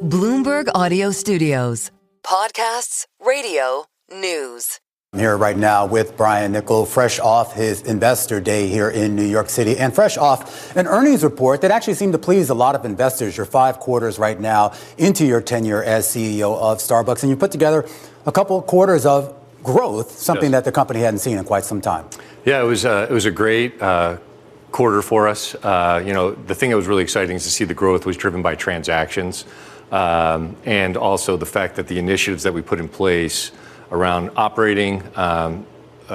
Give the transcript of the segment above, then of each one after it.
Bloomberg Audio Studios. Podcasts, radio, news. I'm here right now with Brian Niccol, fresh off his investor day here in New York City and fresh off an earnings report that actually seemed to please a lot of investors. You're 5 quarters right now into your tenure as CEO of Starbucks, and you put together a couple of quarters of growth, something that the company hadn't seen in quite some time. Yeah, it was a great quarter for us. The thing that was really exciting is to see the growth was driven by transactions, and also the fact that the initiatives that we put in place around operating,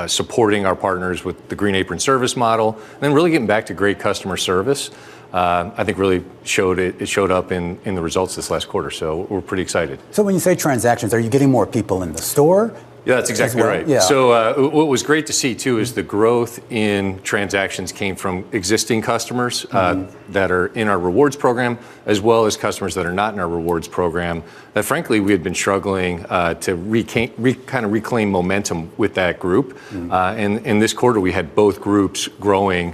supporting our partners with the Green Apron service model, and then really getting back to great customer service, I think really showed up in the results this last quarter. So we're pretty excited. So when you say transactions, are you getting more people in the store? Yeah, that's exactly right. Yeah. So what was great to see, too, is the growth in transactions came from existing customers that are in our rewards program, as well as customers that are not in our rewards program, that frankly we had been struggling to reclaim momentum with that group. And in this quarter, we had both groups growing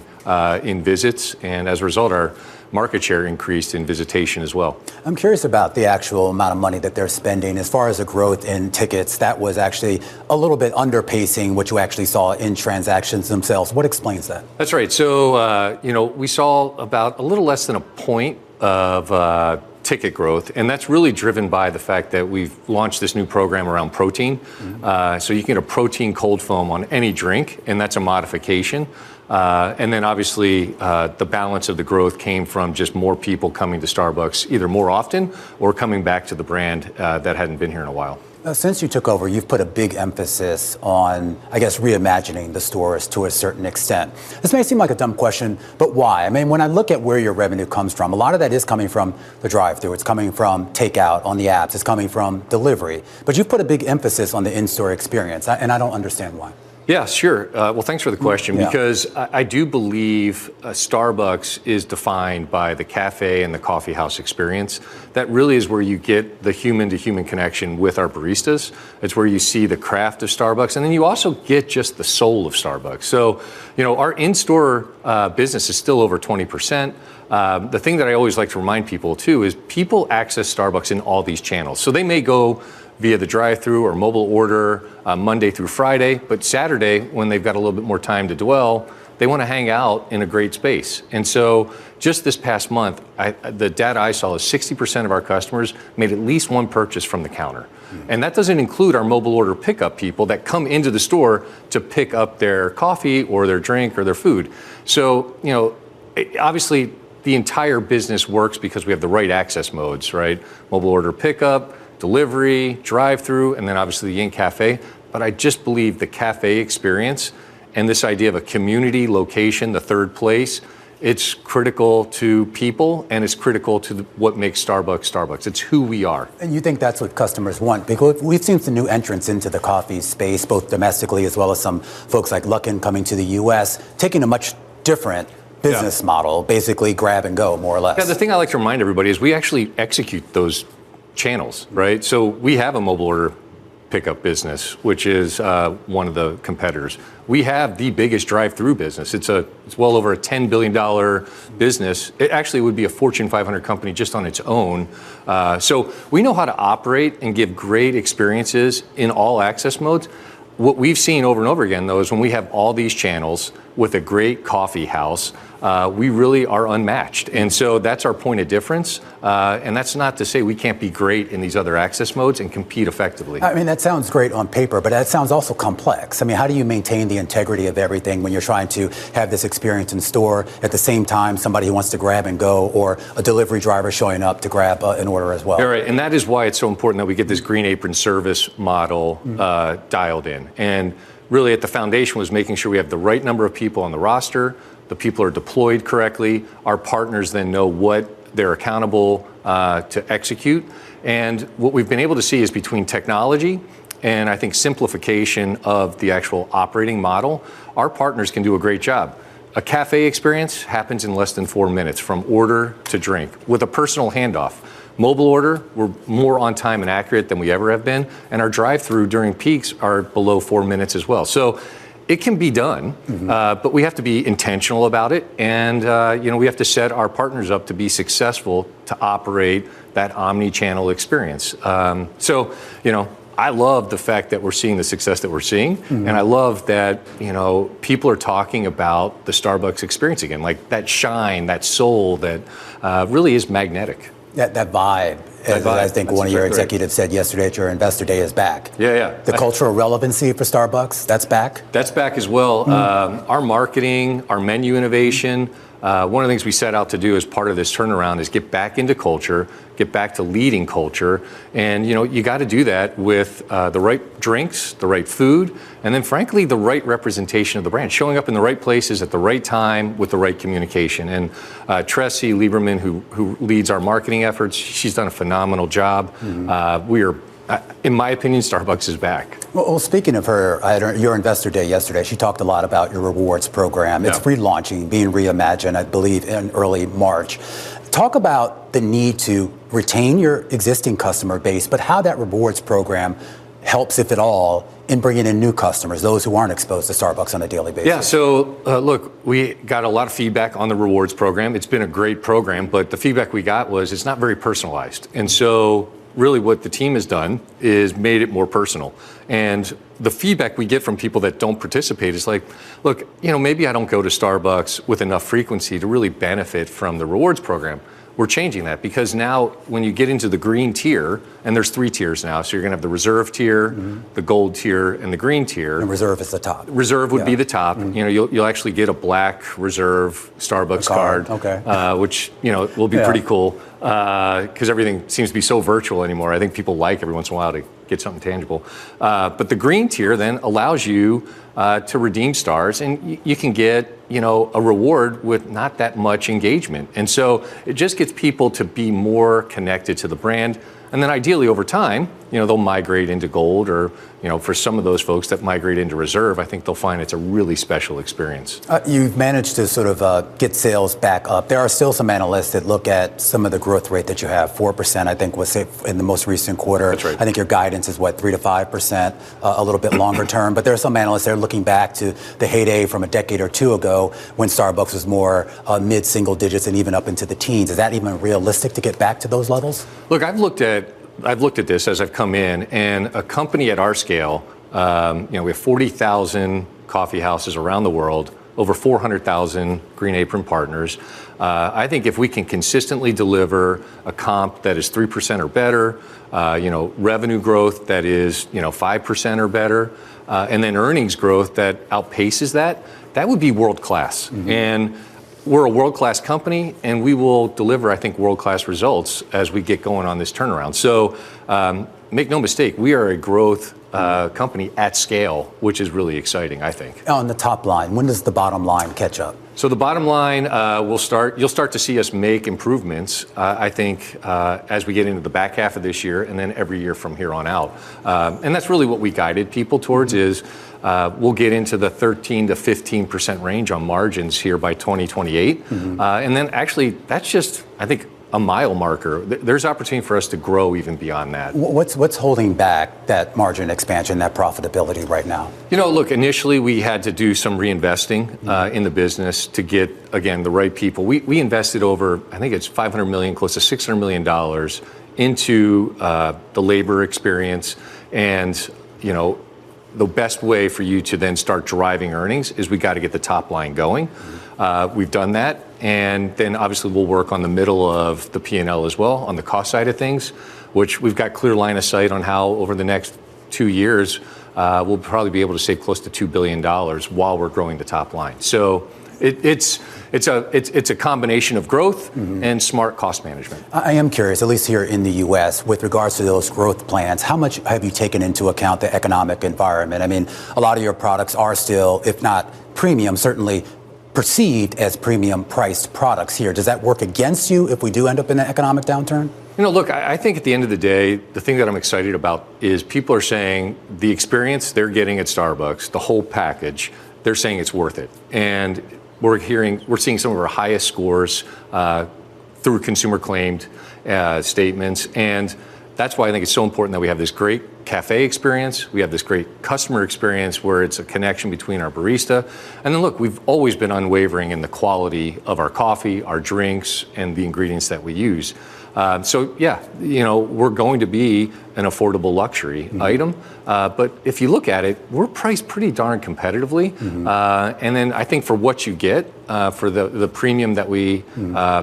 in visits, and as a result, our market share increased in visitation as well. I'm curious about the actual amount of money that they're spending. As far as the growth in tickets, that was actually a little bit underpacing what you actually saw in transactions themselves. What explains that? That's right. So, we saw about a little less than a point of ticket growth, and that's really driven by the fact that we've launched this new program around protein. So you can get a protein cold foam on any drink, and that's a modification. And then obviously the balance of the growth came from just more people coming to Starbucks either more often or coming back to the brand that hadn't been here in a while. Since you took over, you've put a big emphasis on, I guess, reimagining the stores to a certain extent. This may seem like a dumb question, but why? I mean, when I look at where your revenue comes from, a lot of that is coming from the drive-thru. It's coming from takeout on the apps. It's coming from delivery. But you've put a big emphasis on the in-store experience, and I don't understand why. Yeah, sure. Well, thanks for the question, because I do believe Starbucks is defined by the cafe and the coffee house experience. That really is where you get the human-to-human connection with our baristas. It's where you see the craft of Starbucks, and then you also get just the soul of Starbucks. So, our in-store business is still over 20%. The thing that I always like to remind people, too, is people access Starbucks in all these channels. So they may go via the drive-thru or mobile order Monday through Friday, but Saturday, when they've got a little bit more time to dwell, they want to hang out in a great space. And so just this past month, the data I saw is 60% of our customers made at least one purchase from the counter. And that doesn't include our mobile order pickup people that come into the store to pick up their coffee or their drink or their food. So, obviously the entire business works because we have the right access modes, right? Mobile order pickup, delivery, drive-through, and then obviously the in-cafe. But I just believe the cafe experience and this idea of a community location, the third place, it's critical to people, and it's critical to what makes Starbucks Starbucks. It's who we are. And you think that's what customers want? Because we've seen some new entrants into the coffee space, both domestically as well as some folks like Luckin coming to the U.S., taking a much different business model, basically grab and go, more or less. Yeah, the thing I like to remind everybody is we actually execute those channels, right? So we have a mobile order pickup business, which is one of the competitors. We have the biggest drive-through business. It's well over a $10 billion business. It actually would be a Fortune 500 company just on its own. So we know how to operate and give great experiences in all access modes. What we've seen over and over again, though, is when we have all these channels with a great coffee house, we really are unmatched. And so that's our point of difference. And that's not to say we can't be great in these other access modes and compete effectively. I mean, that sounds great on paper, but that sounds also complex. I mean, how do you maintain the integrity of everything when you're trying to have this experience in store at the same time somebody who wants to grab and go or a delivery driver showing up to grab an order as well? All right. And that is why it's so important that we get this Green Apron service model dialed in. And really at the foundation was making sure we have the right number of people on the roster, the people are deployed correctly, our partners then know what they're accountable to execute. And what we've been able to see is between technology and I think simplification of the actual operating model, our partners can do a great job. A cafe experience happens in less than 4 minutes from order to drink with a personal handoff. Mobile order, we're more on time and accurate than we ever have been. And our drive-through during peaks are below 4 minutes as well. So it can be done, but we have to be intentional about it, and we have to set our partners up to be successful to operate that omni-channel experience. I love the fact that we're seeing the success that we're seeing, and I love that people are talking about the Starbucks experience again, like that shine, that soul that really is magnetic. That vibe. I think one of your executives said yesterday at your investor day is back. Yeah. The cultural relevancy for Starbucks, that's back? That's back as well. Our marketing, our menu innovation, one of the things we set out to do as part of this turnaround is get back into culture, get back to leading culture. And you got to do that with the right drinks, the right food, and then frankly, the right representation of the brand, showing up in the right places at the right time with the right communication. And Tressie Lieberman, who leads our marketing efforts, she's done a phenomenal job. We are, in my opinion, Starbucks is back. Well, speaking of her, at your investor day yesterday, she talked a lot about your rewards program. It's relaunching, being reimagined, I believe, in early March. Talk about the need to retain your existing customer base, but how that rewards program helps, if at all, in bringing in new customers, those who aren't exposed to Starbucks on a daily basis. Yeah, so look, we got a lot of feedback on the rewards program. It's been a great program, but the feedback we got was it's not very personalized. And so really what the team has done is made it more personal. And the feedback we get from people that don't participate is like, look, maybe I don't go to Starbucks with enough frequency to really benefit from the rewards program. We're changing that because now when you get into the green tier, and there's 3 tiers now, so you're gonna have the reserve tier, the gold tier, and the green tier. And reserve is the top. Reserve would be the top. You'll actually get a black reserve Starbucks card, which will be pretty cool because everything seems to be so virtual anymore. I think people like every once in a while to get something tangible. But the green tier then allows you to redeem stars, and you can get a reward with not that much engagement. And so it just gets people to be more connected to the brand. And then ideally over time, they'll migrate into gold, or for some of those folks that migrate into reserve, I think they'll find it's a really special experience. You've managed to sort of get sales back up. There are still some analysts that look at some of the growth rate that you have. 4%, I think, was in the most recent quarter. That's right. I think your guidance is 3 to 5%, a little bit longer term. But there are some analysts that are looking back to the heyday from a decade or two ago when Starbucks was more mid-single digits and even up into the teens. Is that even realistic to get back to those levels? Look, I've looked at this as I've come in, and a company at our scale, we have 40,000 coffee houses around the world, over 400,000 Green Apron partners. I think if we can consistently deliver a comp that is 3% or better, revenue growth that is 5% or better, and then earnings growth that outpaces that would be world class. And we're a world-class company, and we will deliver, I think, world-class results as we get going on this turnaround. So make no mistake, we are a growth company at scale, which is really exciting, I think. On the top line, when does the bottom line catch up? So the bottom line, you'll start to see us make improvements, I think, as we get into the back half of this year and then every year from here on out. And that's really what we guided people towards is we'll get into the 13 to 15% range on margins here by 2028. And then actually, that's just, I think, a mile marker. There's opportunity for us to grow even beyond that. What's holding back that margin expansion, that profitability right now? Look, initially we had to do some reinvesting in the business to get, again, the right people. We invested over, I think it's $500 million, close to $600 million into the labor experience. And, the best way for you to then start driving earnings is we got to get the top line going. We've done that. And then obviously we'll work on the middle of the P&L as well, on the cost side of things, which we've got clear line of sight on how over the next 2 years, we'll probably be able to save close to $2 billion while we're growing the top line. So it's a combination of growth and smart cost management. I am curious, at least here in the U.S., with regards to those growth plans, how much have you taken into account the economic environment? I mean, a lot of your products are still, if not premium, certainly perceived as premium priced products here. Does that work against you if we do end up in an economic downturn? Look, I think at the end of the day, the thing that I'm excited about is people are saying the experience they're getting at Starbucks, the whole package, they're saying it's worth it. And we're seeing some of our highest scores through consumer claimed statements. And that's why I think it's so important that we have this great cafe experience, we have this great customer experience where it's a connection between our barista. And then look, we've always been unwavering in the quality of our coffee, our drinks, and the ingredients that we use. So yeah, we're going to be an affordable luxury item. But if you look at it, we're priced pretty darn competitively. And then I think for what you get, for the premium that we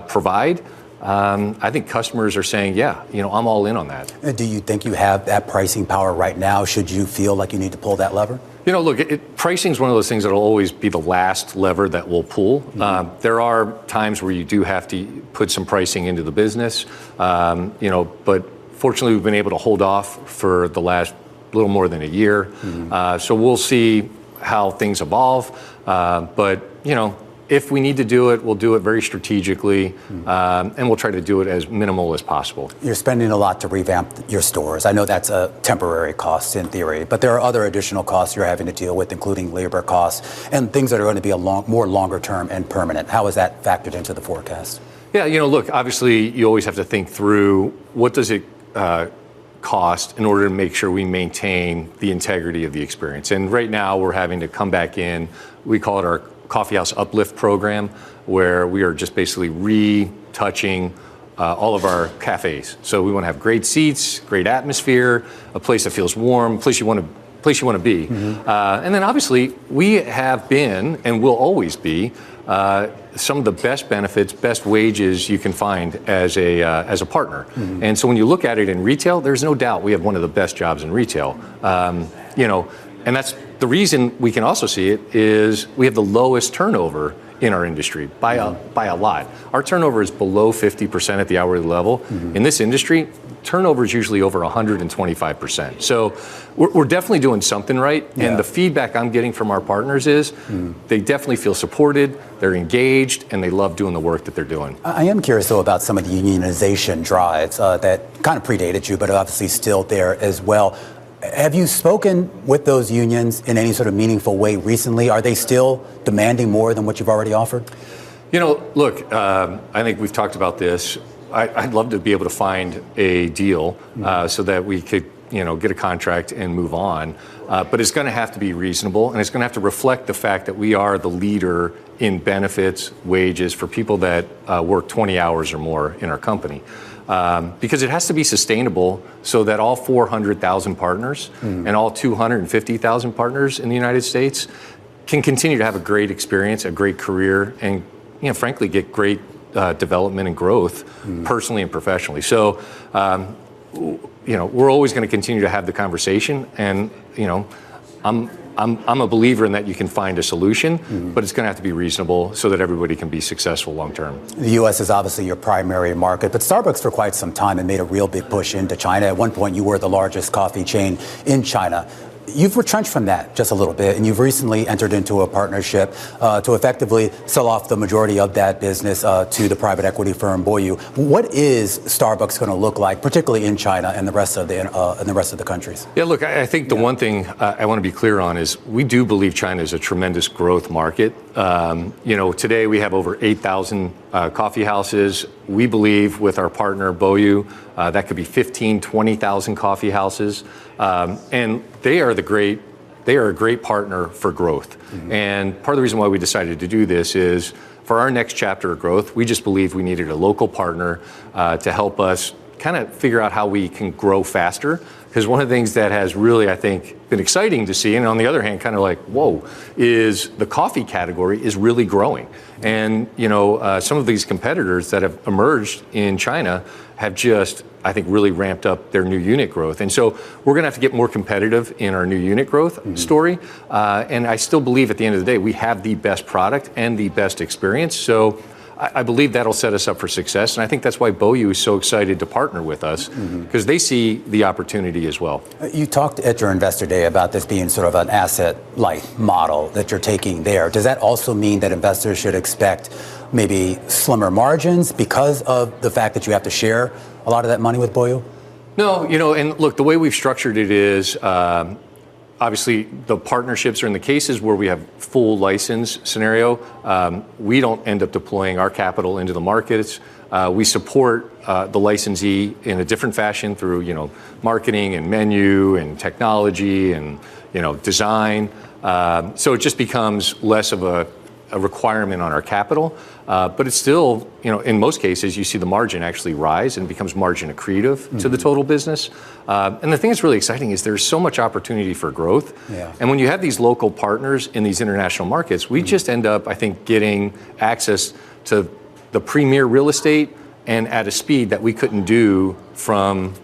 provide, I think customers are saying, yeah, I'm all in on that. Do you think you have that pricing power right now? Should you feel like you need to pull that lever? Look, pricing is one of those things that will always be the last lever that we'll pull. There are times where you do have to put some pricing into the business, but fortunately we've been able to hold off for the last little more than a year. So we'll see how things evolve. But, if we need to do it, we'll do it very strategically, and we'll try to do it as minimal as possible. You're spending a lot to revamp your stores. I know that's a temporary cost in theory, but there are other additional costs you're having to deal with, including labor costs and things that are going to be more longer term and permanent. How is that factored into the forecast? Yeah, look, obviously you always have to think through what does it cost in order to make sure we maintain the integrity of the experience. And right now we're having to come back in, we call it our Coffeehouse Uplift program, where we are just basically retouching all of our cafes. So we want to have great seats, great atmosphere, a place that feels warm, a place you want to be. And then obviously we have been and will always be some of the best benefits, best wages you can find as a partner. And so when you look at it in retail, there's no doubt we have one of the best jobs in retail. And that's the reason we can also see it is we have the lowest turnover in our industry by a lot. Our turnover is below 50% at the hourly level. In this industry, turnover is usually over 125%. So we're definitely doing something right. Yeah. And the feedback I'm getting from our partners is they definitely feel supported, they're engaged, and they love doing the work that they're doing. I am curious, though, about some of the unionization drives that kind of predated you, but obviously still there as well. Have you spoken with those unions in any sort of meaningful way recently? Are they still demanding more than what you've already offered? Look, I think we've talked about this. I'd love to be able to find a deal so that we could, get a contract and move on. But it's going to have to be reasonable, and it's going to have to reflect the fact that we are the leader in benefits, wages for people that work 20 hours or more in our company. Because it has to be sustainable so that all 400,000 partners and all 250,000 partners in the United States can continue to have a great experience, a great career, and frankly get great development and growth personally and professionally. So we're always going to continue to have the conversation, and I'm a believer in that you can find a solution, but it's going to have to be reasonable so that everybody can be successful long term. The U.S. is obviously your primary market, but Starbucks for quite some time and made a real big push into China. At one point, you were the largest coffee chain in China. You've retrenched from that just a little bit, and you've recently entered into a partnership to effectively sell off the majority of that business to the private equity firm Boyu. What is Starbucks going to look like, particularly in China and the rest of the countries? Yeah, look, I think the one thing I want to be clear on is we do believe China is a tremendous growth market. Today we have over 8,000 coffee houses. We believe with our partner Boyu, that could be 15, 20,000 coffee houses. And they are a great partner for growth. And part of the reason why we decided to do this is for our next chapter of growth, we just believe we needed a local partner to help us kind of figure out how we can grow faster. Because one of the things that has really, I think, been exciting to see, and on the other hand, kind of like, whoa, is the coffee category is really growing. And, some of these competitors that have emerged in China have just, I think, really ramped up their new unit growth. And so we're going to have to get more competitive in our new unit growth story. And I still believe at the end of the day, we have the best product and the best experience. So I believe that'll set us up for success. And I think that's why Boyu is so excited to partner with us, because they see the opportunity as well. You talked at your investor day about this being sort of an asset-light model that you're taking there. Does that also mean that investors should expect maybe slimmer margins because of the fact that you have to share a lot of that money with Boyu? No, and look, the way we've structured it is obviously the partnerships are in the cases where we have full license scenario. We don't end up deploying our capital into the markets. We support the licensee in a different fashion through, marketing and menu and technology and, design. So it just becomes less of a requirement on our capital, but it's still, in most cases, you see the margin actually rise and becomes margin accretive to the total business. And the thing that's really exciting is there's so much opportunity for growth. Yeah. And when you have these local partners in these international markets, we just end up, I think, getting access to the premier real estate and at a speed that we couldn't do from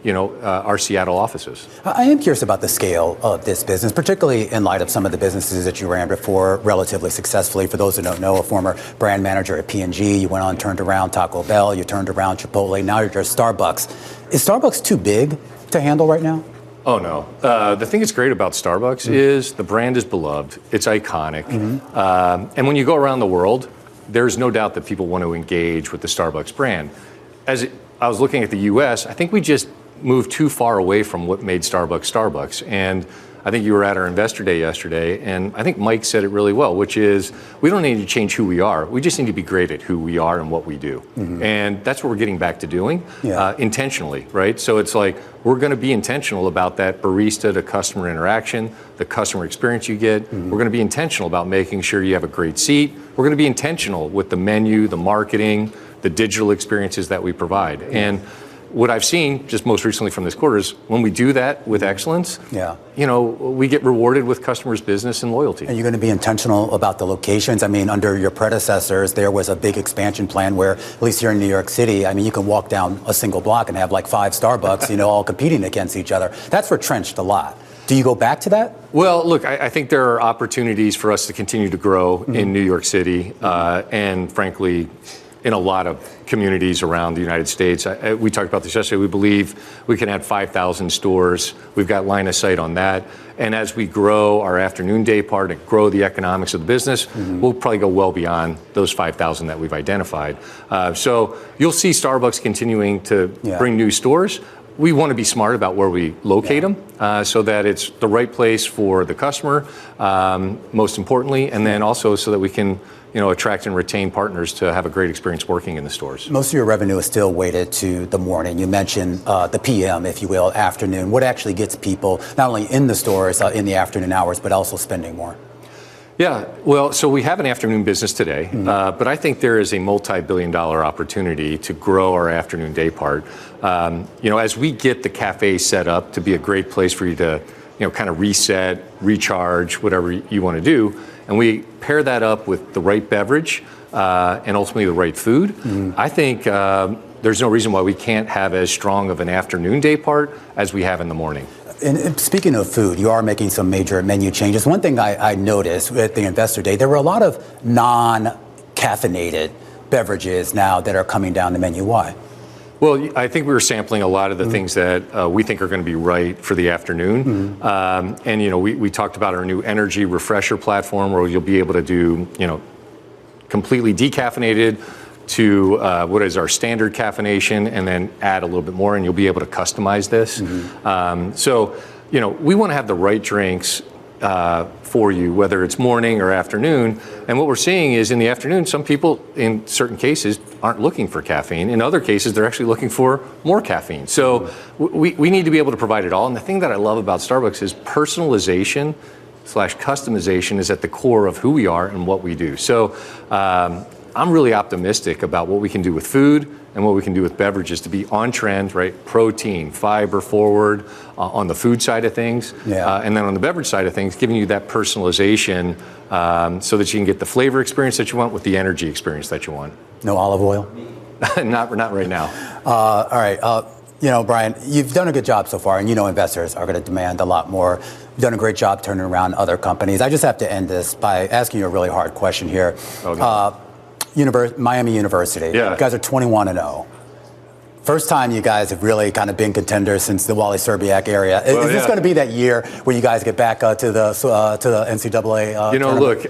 our Seattle offices. I am curious about the scale of this business, particularly in light of some of the businesses that you ran before relatively successfully. For those who don't know, a former brand manager at P&G, you went on, turned around Taco Bell, you turned around Chipotle, now you're just Starbucks. Is Starbucks too big to handle right now? Oh, no. The thing that's great about Starbucks is the brand is beloved. It's iconic. And when you go around the world, there's no doubt that people want to engage with the Starbucks brand. I was looking at the U.S., I think we just moved too far away from what made Starbucks Starbucks. And I think you were at our investor day yesterday, and I think Mike said it really well, which is we don't need to change who we are. We just need to be great at who we are and what we do. And that's what we're getting back to doing intentionally, right? So it's like we're going to be intentional about that barista to customer interaction, the customer experience you get. We're going to be intentional about making sure you have a great seat. We're going to be intentional with the menu, the marketing, the digital experiences that we provide. And what I've seen just most recently from this quarter is when we do that with excellence, we get rewarded with customers' business and loyalty. And you're going to be intentional about the locations. I mean, under your predecessors, there was a big expansion plan where, at least here in New York City, I mean, you can walk down a single block and have like 5 Starbucks, all competing against each other. That's retrenched a lot. Do you go back to that? Well, look, I think there are opportunities for us to continue to grow in New York City and frankly, in a lot of communities around the United States. We talked about this yesterday. We believe we can add 5,000 stores. We've got line of sight on that. And as we grow our afternoon day part and grow the economics of the business, we'll probably go well beyond those 5,000 that we've identified. So you'll see Starbucks continuing to bring new stores. We want to be smart about where we locate them so that it's the right place for the customer, most importantly, and then also so that we can attract and retain partners to have a great experience working in the stores. Most of your revenue is still weighted to the morning. You mentioned the PM, if you will, afternoon. What actually gets people not only in the stores in the afternoon hours, but also spending more? Yeah, well, so we have an afternoon business today, but I think there is a multi-billion-dollar opportunity to grow our afternoon day part. As we get the cafe set up to be a great place for you to, kind of reset, recharge, whatever you want to do, and we pair that up with the right beverage and ultimately the right food, I think there's no reason why we can't have as strong of an afternoon day part as we have in the morning. And speaking of food, you are making some major menu changes. One thing I noticed at the Investor Day, there were a lot of non-caffeinated beverages now that are coming down the menu. Why? Well, I think we were sampling a lot of the things that we think are going to be right for the afternoon. And, we talked about our new energy refresher platform where you'll be able to do, completely decaffeinated to what is our standard caffeination and then add a little bit more and you'll be able to customize this. So, we want to have the right drinks for you, whether it's morning or afternoon. And what we're seeing is in the afternoon, some people in certain cases aren't looking for caffeine. In other cases, they're actually looking for more caffeine. So we need to be able to provide it all. And the thing that I love about Starbucks is personalization/customization is at the core of who we are and what we do. So I'm really optimistic about what we can do with food and what we can do with beverages to be on trend, right? Protein, fiber forward on the food side of things. And then on the beverage side of things, giving you that personalization so that you can get the flavor experience that you want with the energy experience that you want. No olive oil? Not right now. All right. Brian, you've done a good job so far, and investors are going to demand a lot more. You've done a great job turning around other companies. I just have to end this by asking you a really hard question here. Miami University. You guys are 21-0. first time you guys have really kind of been contenders since the Wally Szczerbiak area. Is this going to be that year where you guys get back to the NCAA? Look,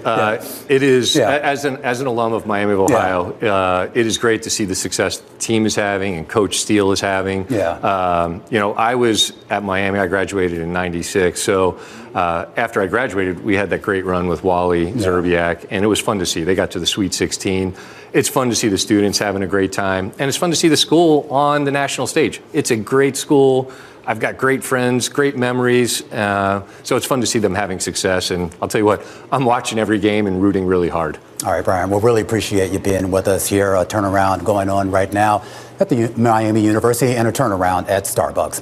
it is as an alum of Miami of Ohio. It is great to see the success the team is having and Coach Steele is having. I was at Miami. I graduated in '96, so after I graduated, we had that great run with Wally Szczerbiak, and it was fun to see. They got to the Sweet 16. It's fun to see the students having a great time, and it's fun to see the school on the national stage. It's a great school. I've got great friends, great memories, so it's fun to see them having success. And I'll tell you what, I'm watching every game and rooting really hard. All right, Brian, we'll really appreciate you being with us here. A turnaround going on right now at the Miami University and a turnaround at Starbucks.